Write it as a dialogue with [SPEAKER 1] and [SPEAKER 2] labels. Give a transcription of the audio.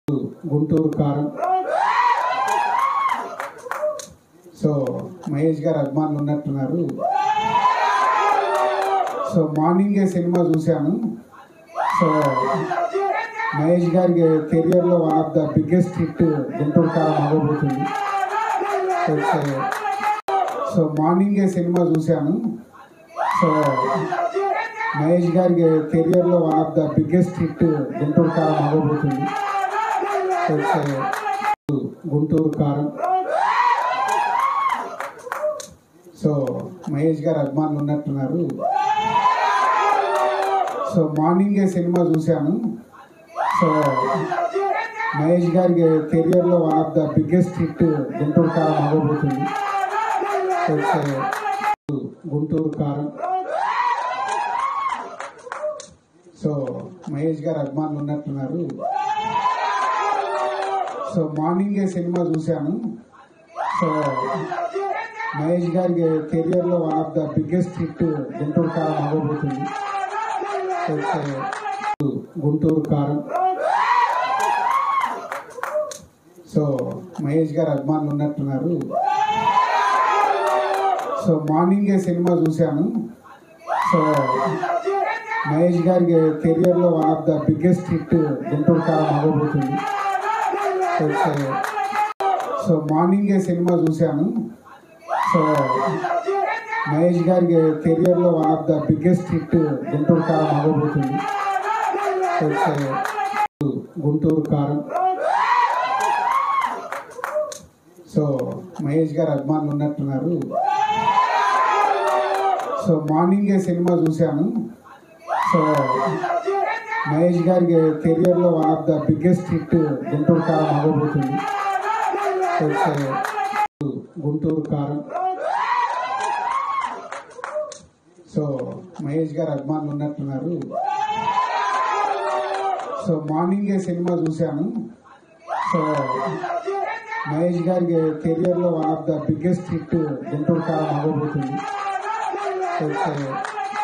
[SPEAKER 1] గుంటూరు కారం. సో మహేష్ గారు అభిమానులు ఉన్నట్టున్నారు. సో మార్నింగే సినిమా చూశాను. సో మహేష్ గారి కెరియర్లో one of the biggest hit Guntur కారం అవ్వబోతుంది. సో మార్నింగే సినిమా చూశాను. సో మహేష్ గారి కెరియర్లో one of the biggest hit Guntur కారం అవ్వబోతుంది. గుంటూరు కారం. సో మహేష్ గారు అభిమానులు ఉన్నట్టున్నారు. సో మార్నింగే సినిమా చూశాను. సో మహేష్ గారి కెరియర్లో one of the biggest hit Guntur కారం అవ్వబోతుంది. గుంటూరు కారం. సో మహేష్ గారు అభిమానులు ఉన్నట్టున్నారు. సో మార్నింగే సినిమా చూశాను. సో మహేష్ గారి కెరియర్లో one of the biggest hit Guntur కారం అవ్వబోతుంది. గుంటూరు కారం. సో మహేష్ గారు అభిమానులు ఉన్నట్టున్నారు. సో మార్నింగే సినిమా చూశాను. సో మహేష్ గారి కెరియర్లో one of the biggest hit Guntur కారం అవ్వబోతుంది. సో మార్నింగే సినిమా చూశాను. సో మహేష్ గారి కెరియర్లో one of the biggest hit Guntur కారం అవ్వబోతుంది. గుంటూరు కారం. సో మహేష్ గారు అభిమానులు ఉన్నట్టున్నారు. సో మార్నింగే సినిమా చూశాను. సో మహేష్ గారి కెరియర్లో one of the biggest hit Guntur కారం అవ్వబోతుంది. గుంటూరు కారం. సో మహేష్ గారు అభిమానులు ఉన్నట్టున్నారు. సో మార్నింగే సినిమా చూశాను. సో మహేష్ గారి కెరియర్లో one of the biggest hit Guntur కారం అవ్వబోతుంది.